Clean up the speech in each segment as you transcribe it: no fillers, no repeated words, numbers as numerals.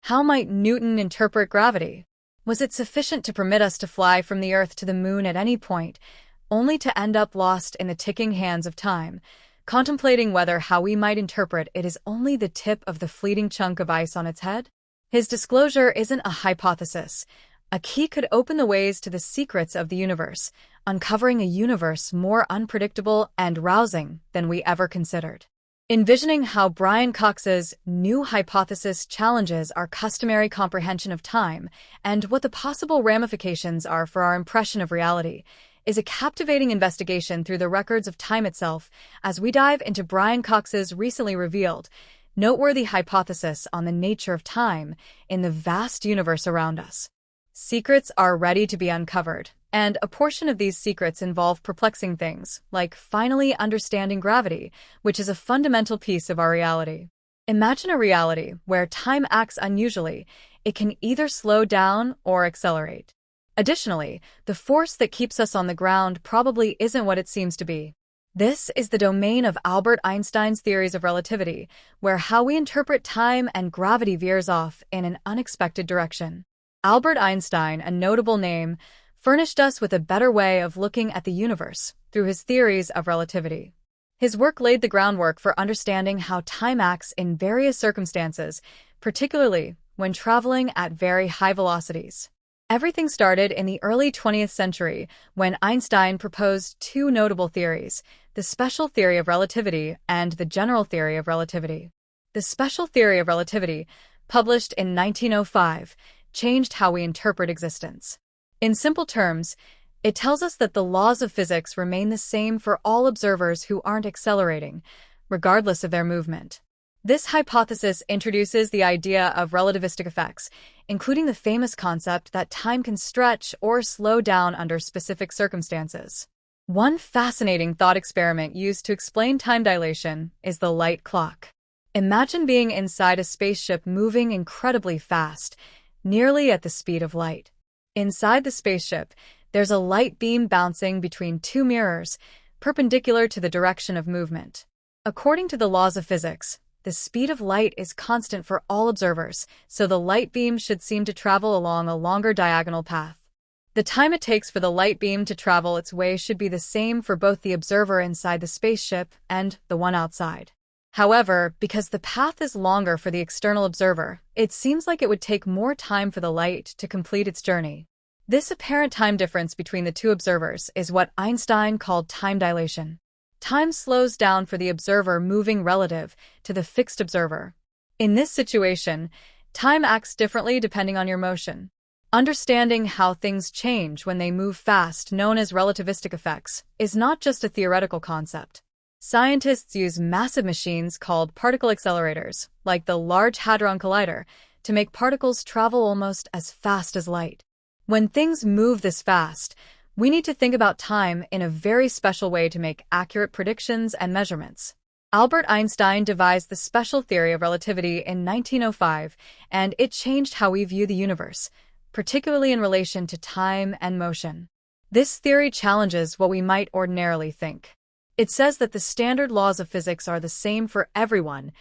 How might Newton interpret gravity? Was it sufficient to permit us to fly from the Earth to the Moon at any point, only to end up lost in the ticking hands of time, contemplating whether how we might interpret it is only the tip of the fleeting chunk of ice on its head? His disclosure isn't a hypothesis. A key could open the ways to the secrets of the universe, uncovering a universe more unpredictable and rousing than we ever considered. Envisioning how Brian Cox's new hypothesis challenges our customary comprehension of time and what the possible ramifications are for our impression of reality is a captivating investigation through the records of time itself as we dive into Brian Cox's recently revealed, noteworthy hypothesis on the nature of time in the vast universe around us. Secrets are ready to be uncovered, and a portion of these secrets involve perplexing things, like finally understanding gravity, which is a fundamental piece of our reality. Imagine a reality where time acts unusually. It can either slow down or accelerate. Additionally, the force that keeps us on the ground probably isn't what it seems to be. This is the domain of Albert Einstein's theories of relativity, where how we interpret time and gravity veers off in an unexpected direction. Albert Einstein, a notable name, furnished us with a better way of looking at the universe through his theories of relativity. His work laid the groundwork for understanding how time acts in various circumstances, particularly when traveling at very high velocities. Everything started in the early 20th century when Einstein proposed two notable theories, the special theory of relativity and the general theory of relativity. The special theory of relativity, published in 1905, changed how we interpret existence. In simple terms, it tells us that the laws of physics remain the same for all observers who aren't accelerating, regardless of their movement. This hypothesis introduces the idea of relativistic effects, including the famous concept that time can stretch or slow down under specific circumstances. One fascinating thought experiment used to explain time dilation is the light clock. Imagine being inside a spaceship moving incredibly fast, nearly at the speed of light. Inside the spaceship, there's a light beam bouncing between two mirrors, perpendicular to the direction of movement. According to the laws of physics, the speed of light is constant for all observers, so the light beam should seem to travel along a longer diagonal path. The time it takes for the light beam to travel its way should be the same for both the observer inside the spaceship and the one outside. However, because the path is longer for the external observer, it seems like it would take more time for the light to complete its journey. This apparent time difference between the two observers is what Einstein called time dilation. Time slows down for the observer moving relative to the fixed observer. In this situation, time acts differently depending on your motion. Understanding how things change when they move fast, known as relativistic effects, is not just a theoretical concept. Scientists use massive machines called particle accelerators, like the Large Hadron Collider, to make particles travel almost as fast as light. When things move this fast, we need to think about time in a very special way to make accurate predictions and measurements. Albert Einstein devised the special theory of relativity in 1905, and it changed how we view the universe, particularly in relation to time and motion. This theory challenges what we might ordinarily think. It says that the standard laws of physics are the same for everyone,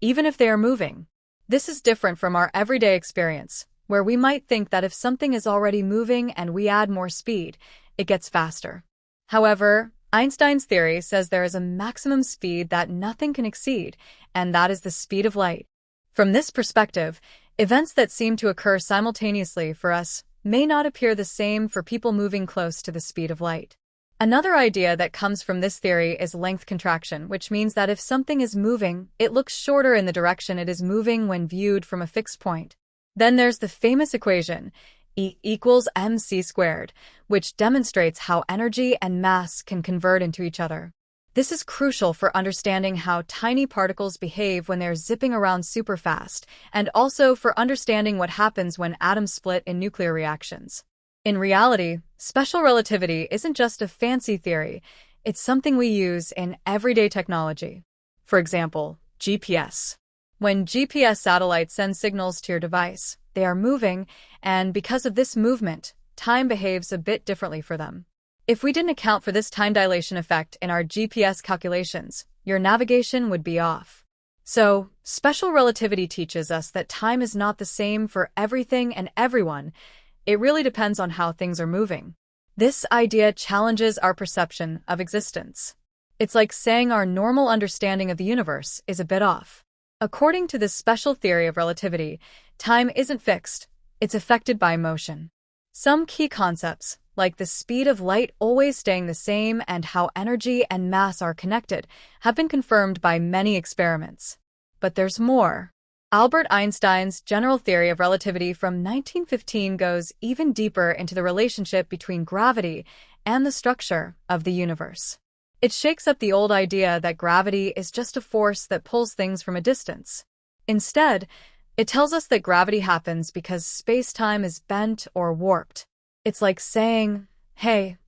even if they are moving. This is different from our everyday experience, where we might think that if something is already moving and we add more speed, it gets faster. However, Einstein's theory says there is a maximum speed that nothing can exceed, and that is the speed of light. From this perspective, events that seem to occur simultaneously for us may not appear the same for people moving close to the speed of light. Another idea that comes from this theory is length contraction, which means that if something is moving, it looks shorter in the direction it is moving when viewed from a fixed point. Then there's the famous equation, E equals mc squared, which demonstrates how energy and mass can convert into each other. This is crucial for understanding how tiny particles behave when they're zipping around super fast, and also for understanding what happens when atoms split in nuclear reactions. In reality, special relativity isn't just a fancy theory, it's something we use in everyday technology. For example, GPS. When GPS satellites send signals to your device, they are moving, and because of this movement, time behaves a bit differently for them. If we didn't account for this time dilation effect in our GPS calculations, your navigation would be off. So, special relativity teaches us that time is not the same for everything and everyone. It really depends on how things are moving. This idea challenges our perception of existence. It's like saying our normal understanding of the universe is a bit off. According to this special theory of relativity, time isn't fixed, it's affected by motion. Some key concepts, like the speed of light always staying the same and how energy and mass are connected, have been confirmed by many experiments. But there's more. Albert Einstein's general theory of relativity from 1915 goes even deeper into the relationship between gravity and the structure of the universe. It shakes up the old idea that gravity is just a force that pulls things from a distance. Instead, it tells us that gravity happens because space-time is bent or warped. It's like saying, hey,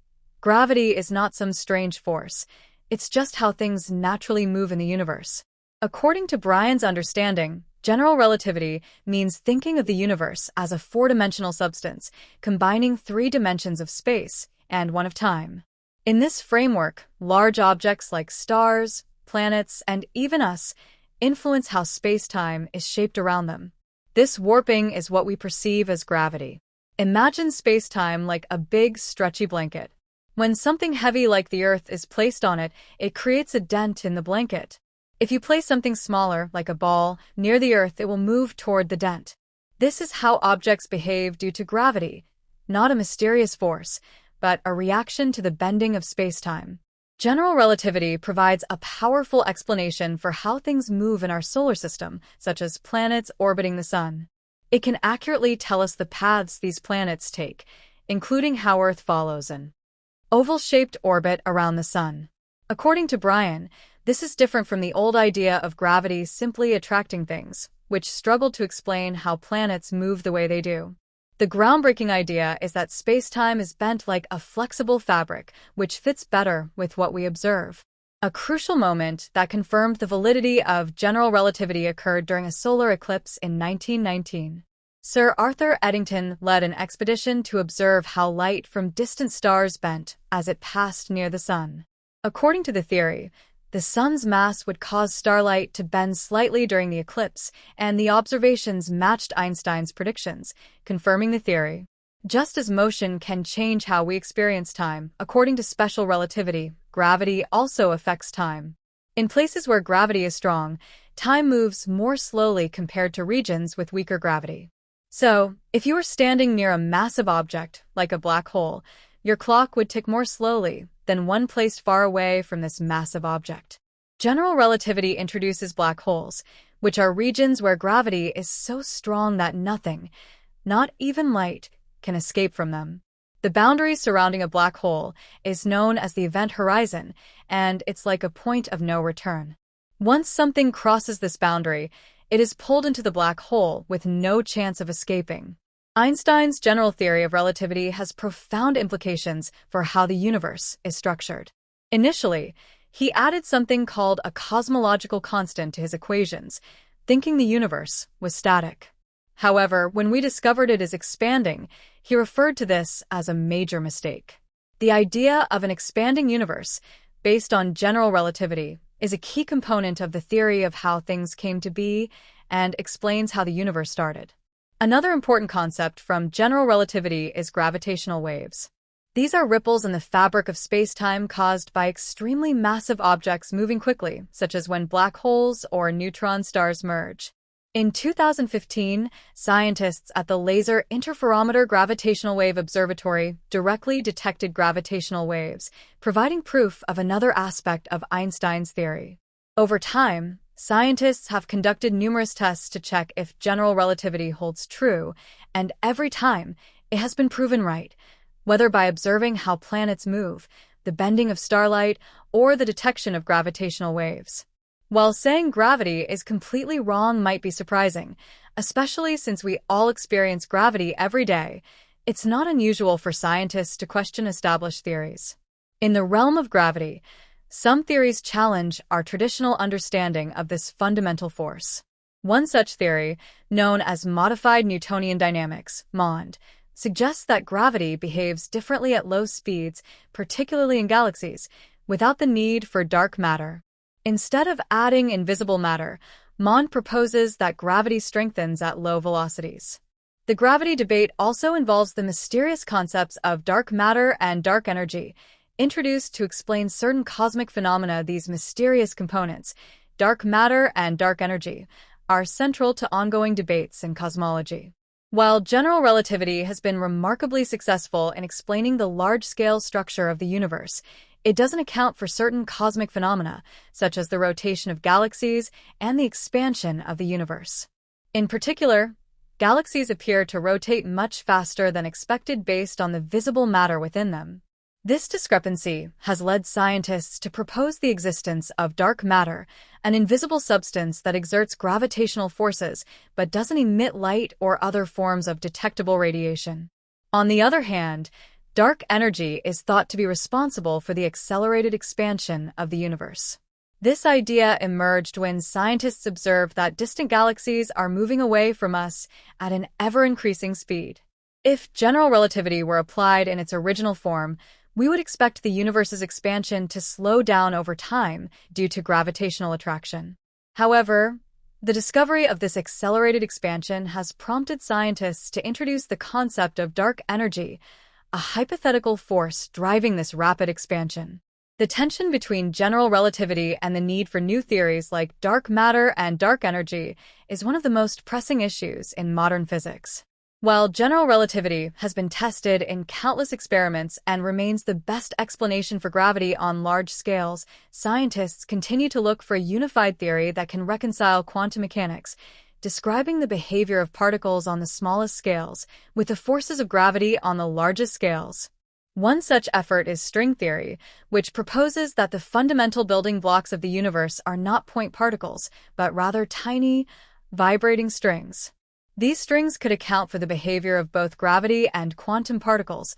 gravity is not some strange force. It's just how things naturally move in the universe. According to Brian's understanding, general relativity means thinking of the universe as a four-dimensional substance, combining three dimensions of space and one of time. In this framework, large objects like stars, planets, and even us influence how space-time is shaped around them. This warping is what we perceive as gravity. Imagine space-time like a big, stretchy blanket. When something heavy like the Earth is placed on it, it creates a dent in the blanket. If you place something smaller, like a ball, near the Earth, it will move toward the dent. This is how objects behave due to gravity, not a mysterious force, but a reaction to the bending of space-time. General relativity provides a powerful explanation for how things move in our solar system, such as planets orbiting the Sun. It can accurately tell us the paths these planets take, including how Earth follows an oval-shaped orbit around the Sun. According to Brian, this is different from the old idea of gravity simply attracting things, which struggled to explain how planets move the way they do. The groundbreaking idea is that space-time is bent like a flexible fabric, which fits better with what we observe. A crucial moment that confirmed the validity of general relativity occurred during a solar eclipse in 1919. Sir Arthur Eddington led an expedition to observe how light from distant stars bent as it passed near the Sun. According to the theory, the Sun's mass would cause starlight to bend slightly during the eclipse, and the observations matched Einstein's predictions, confirming the theory. Just as motion can change how we experience time, according to special relativity, gravity also affects time. In places where gravity is strong, time moves more slowly compared to regions with weaker gravity. So, if you were standing near a massive object, like a black hole, your clock would tick more slowly than one placed far away from this massive object. General relativity introduces black holes, which are regions where gravity is so strong that nothing, not even light, can escape from them. The boundary surrounding a black hole is known as the event horizon, and it's like a point of no return. Once something crosses this boundary, it is pulled into the black hole with no chance of escaping. Einstein's general theory of relativity has profound implications for how the universe is structured. Initially, he added something called a cosmological constant to his equations, thinking the universe was static. However, when we discovered it is expanding, he referred to this as a major mistake. The idea of an expanding universe, based on general relativity, is a key component of the theory of how things came to be and explains how the universe started. Another important concept from general relativity is gravitational waves. These are ripples in the fabric of space-time caused by extremely massive objects moving quickly, such as when black holes or neutron stars merge. In 2015, scientists at the Laser Interferometer Gravitational Wave Observatory directly detected gravitational waves, providing proof of another aspect of Einstein's theory. Over time, scientists have conducted numerous tests to check if general relativity holds true, and every time, it has been proven right, whether by observing how planets move, the bending of starlight, or the detection of gravitational waves. While saying gravity is completely wrong might be surprising, especially since we all experience gravity every day, it's not unusual for scientists to question established theories. In the realm of gravity, some theories challenge our traditional understanding of this fundamental force. One such theory, known as modified Newtonian dynamics, (MOND), suggests that gravity behaves differently at low speeds, particularly in galaxies, without the need for dark matter. Instead of adding invisible matter, Mond proposes that gravity strengthens at low velocities. The gravity debate also involves the mysterious concepts of dark matter and dark energy, introduced to explain certain cosmic phenomena. These mysterious components, dark matter and dark energy, are central to ongoing debates in cosmology. While general relativity has been remarkably successful in explaining the large-scale structure of the universe, it doesn't account for certain cosmic phenomena, such as the rotation of galaxies and the expansion of the universe. In particular, galaxies appear to rotate much faster than expected based on the visible matter within them. This discrepancy has led scientists to propose the existence of dark matter, an invisible substance that exerts gravitational forces but doesn't emit light or other forms of detectable radiation. On the other hand, dark energy is thought to be responsible for the accelerated expansion of the universe. This idea emerged when scientists observed that distant galaxies are moving away from us at an ever-increasing speed. If general relativity were applied in its original form, we would expect the universe's expansion to slow down over time due to gravitational attraction. However, the discovery of this accelerated expansion has prompted scientists to introduce the concept of dark energy, a hypothetical force driving this rapid expansion. The tension between general relativity and the need for new theories like dark matter and dark energy is one of the most pressing issues in modern physics. While general relativity has been tested in countless experiments and remains the best explanation for gravity on large scales, scientists continue to look for a unified theory that can reconcile quantum mechanics, describing the behavior of particles on the smallest scales, with the forces of gravity on the largest scales. One such effort is string theory, which proposes that the fundamental building blocks of the universe are not point particles, but rather tiny, vibrating strings. These strings could account for the behavior of both gravity and quantum particles,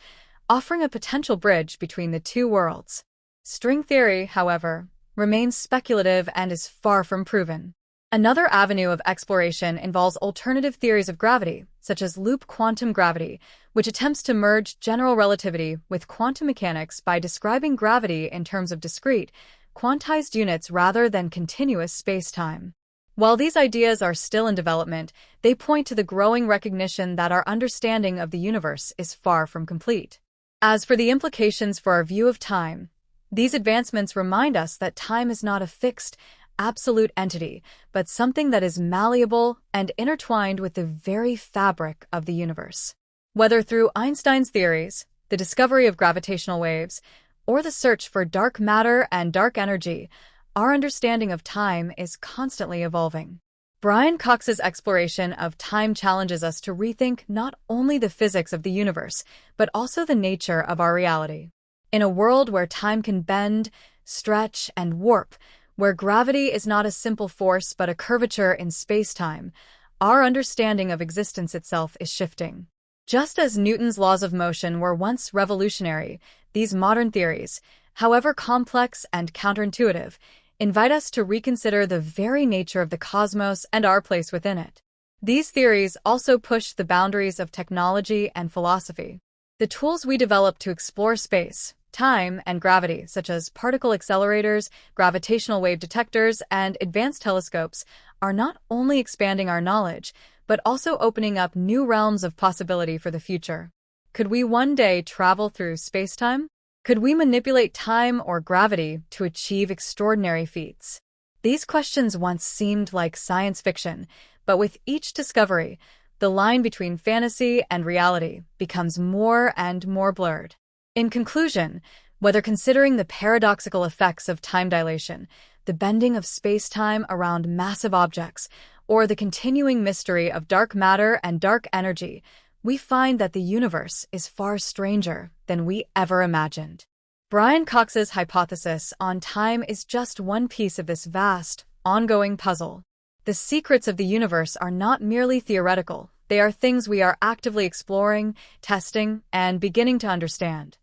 offering a potential bridge between the two worlds. String theory, however, remains speculative and is far from proven. Another avenue of exploration involves alternative theories of gravity, such as loop quantum gravity, which attempts to merge general relativity with quantum mechanics by describing gravity in terms of discrete, quantized units rather than continuous space-time. While these ideas are still in development, they point to the growing recognition that our understanding of the universe is far from complete. As for the implications for our view of time, these advancements remind us that time is not a fixed, absolute entity, but something that is malleable and intertwined with the very fabric of the universe. Whether through Einstein's theories, the discovery of gravitational waves, or the search for dark matter and dark energy, our understanding of time is constantly evolving. Brian Cox's exploration of time challenges us to rethink not only the physics of the universe, but also the nature of our reality. In a world where time can bend, stretch, and warp, where gravity is not a simple force but a curvature in space-time, our understanding of existence itself is shifting. Just as Newton's laws of motion were once revolutionary, these modern theories, however complex and counterintuitive, invite us to reconsider the very nature of the cosmos and our place within it. These theories also push the boundaries of technology and philosophy. The tools we develop to explore space, time, and gravity, such as particle accelerators, gravitational wave detectors, and advanced telescopes, are not only expanding our knowledge, but also opening up new realms of possibility for the future. Could we one day travel through space-time? Could we manipulate time or gravity to achieve extraordinary feats? These questions once seemed like science fiction, but with each discovery, the line between fantasy and reality becomes more and more blurred. In conclusion, whether considering the paradoxical effects of time dilation, the bending of space-time around massive objects, or the continuing mystery of dark matter and dark energy, we find that the universe is far stranger than we ever imagined. Brian Cox's hypothesis on time is just one piece of this vast, ongoing puzzle. The secrets of the universe are not merely theoretical, they are things we are actively exploring, testing, and beginning to understand.